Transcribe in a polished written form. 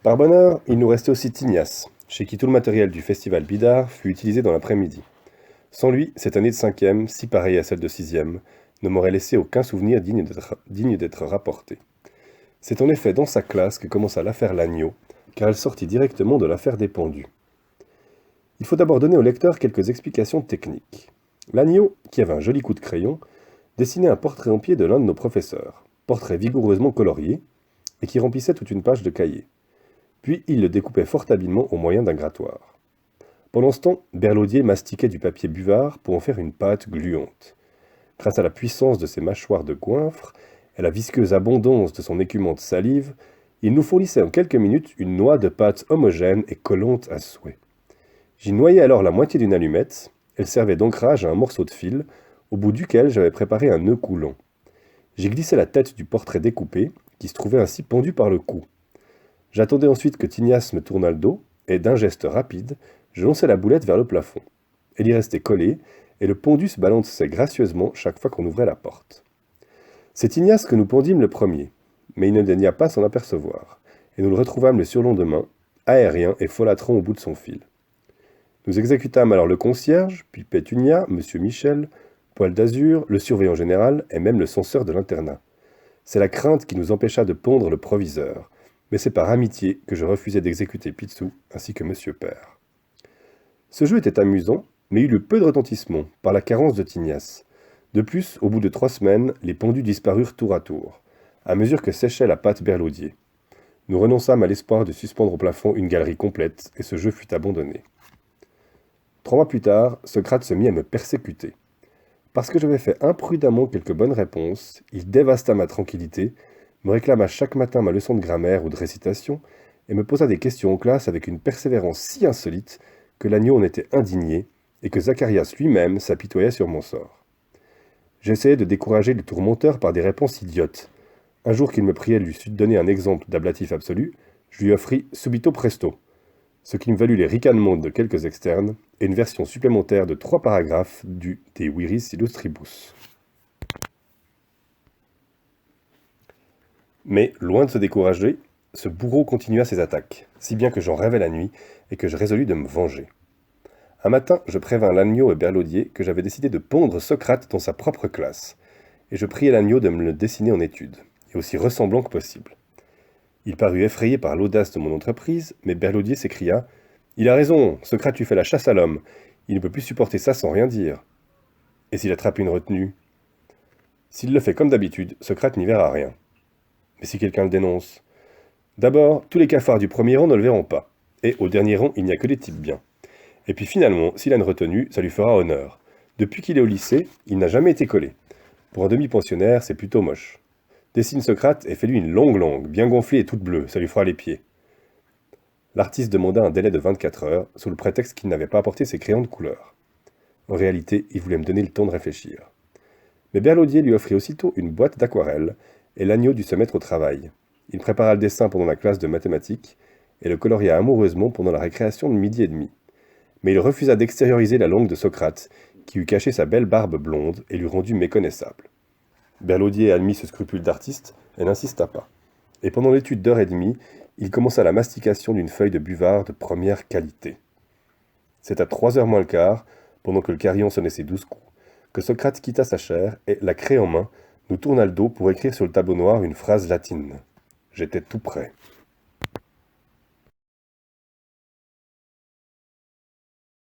Par bonheur, il nous restait aussi Tignas, chez qui tout le matériel du festival Bidart fut utilisé dans l'après-midi. Sans lui, cette année de cinquième, si pareille à celle de sixième, ne m'aurait laissé aucun souvenir digne d'être rapporté. C'est en effet dans sa classe que commença l'affaire Lagneau, car elle sortit directement de l'affaire des pendus. Il faut d'abord donner au lecteur quelques explications techniques. Lagneau, qui avait un joli coup de crayon, dessinait un portrait en pied de l'un de nos professeurs, portrait vigoureusement colorié, et qui remplissait toute une page de cahier. Puis il le découpait fort habilement au moyen d'un grattoir. Pendant ce temps, Berlaudier mastiquait du papier buvard pour en faire une pâte gluante. Grâce à la puissance de ses mâchoires de goinfre et la visqueuse abondance de son écumante salive, il nous fournissait en quelques minutes une noix de pâte homogène et collante à souhait. J'y noyais alors la moitié d'une allumette, elle servait d'ancrage à un morceau de fil, au bout duquel j'avais préparé un nœud coulant. J'y glissais la tête du portrait découpé, qui se trouvait ainsi pendu par le cou. J'attendais ensuite que Tignas me tournât le dos, et d'un geste rapide, je lançai la boulette vers le plafond. Elle y restait collée, et le pendu se balançait gracieusement chaque fois qu'on ouvrait la porte. C'est Tignas que nous pendîmes le premier, mais il ne daigna pas s'en apercevoir, et nous le retrouvâmes le surlendemain, aérien et folâtrant au bout de son fil. Nous exécutâmes alors le concierge, puis Pétunia, M. Michel, Poil d'Azur, le surveillant général et même le censeur de l'internat. C'est la crainte qui nous empêcha de pondre le proviseur, mais c'est par amitié que je refusai d'exécuter Picsou ainsi que M. Père. Ce jeu était amusant, mais il eut peu de retentissement par la carence de Tignas. De plus, au bout de 3 semaines, les pendus disparurent tour à tour, à mesure que séchait la pâte Berlaudier. Nous renonçâmes à l'espoir de suspendre au plafond une galerie complète, et ce jeu fut abandonné. 3 mois plus tard, Socrate se mit à me persécuter. Parce que j'avais fait imprudemment quelques bonnes réponses, il dévasta ma tranquillité, me réclama chaque matin ma leçon de grammaire ou de récitation, et me posa des questions en classe avec une persévérance si insolite que l'agneau en était indigné, et que Zacharias lui-même s'apitoyait sur mon sort. J'essayais de décourager le tourmenteur par des réponses idiotes. Un jour qu'il me priait de lui donner un exemple d'ablatif absolu, je lui offris subito presto, ce qui me valut les ricanements de quelques externes et une version supplémentaire de 3 paragraphes du De Viris Illustribus. Mais, loin de se décourager, ce bourreau continua ses attaques, si bien que j'en rêvais la nuit et que je résolus de me venger. Un matin, je prévins Lagneau et Berlaudier que j'avais décidé de pondre Socrate dans sa propre classe, et je priai Lagneau de me le dessiner en étude, et aussi ressemblant que possible. Il parut effrayé par l'audace de mon entreprise, mais Berlaudier s'écria « Il a raison, Socrate lui fait la chasse à l'homme, il ne peut plus supporter ça sans rien dire. » Et s'il attrape une retenue ? S'il le fait comme d'habitude, Socrate n'y verra rien. Mais si quelqu'un le dénonce ? D'abord, tous les cafards du premier rang ne le verront pas, et au dernier rang, il n'y a que des types bien. Et puis finalement, s'il a une retenue, ça lui fera honneur. Depuis qu'il est au lycée, il n'a jamais été collé. Pour un demi-pensionnaire, c'est plutôt moche. Dessine Socrate et fais-lui une longue langue, bien gonflée et toute bleue, ça lui fera les pieds. L'artiste demanda un délai de 24 heures, sous le prétexte qu'il n'avait pas apporté ses crayons de couleur. En réalité, il voulait me donner le temps de réfléchir. Mais Berlaudier lui offrit aussitôt une boîte d'aquarelle, et l'agneau dut se mettre au travail. Il prépara le dessin pendant la classe de mathématiques, et le coloria amoureusement pendant la récréation de 12h30. Mais il refusa d'extérioriser la langue de Socrate, qui eût caché sa belle barbe blonde et lui rendu méconnaissable. Berlaudier admit ce scrupule d'artiste et n'insista pas. Et pendant l'étude d'1h30, il commença la mastication d'une feuille de buvard de première qualité. C'est à 3h moins le quart, pendant que le carillon sonnait ses 12 coups, que Socrate quitta sa chaire et, la craie en main, nous tourna le dos pour écrire sur le tableau noir une phrase latine. J'étais tout prêt.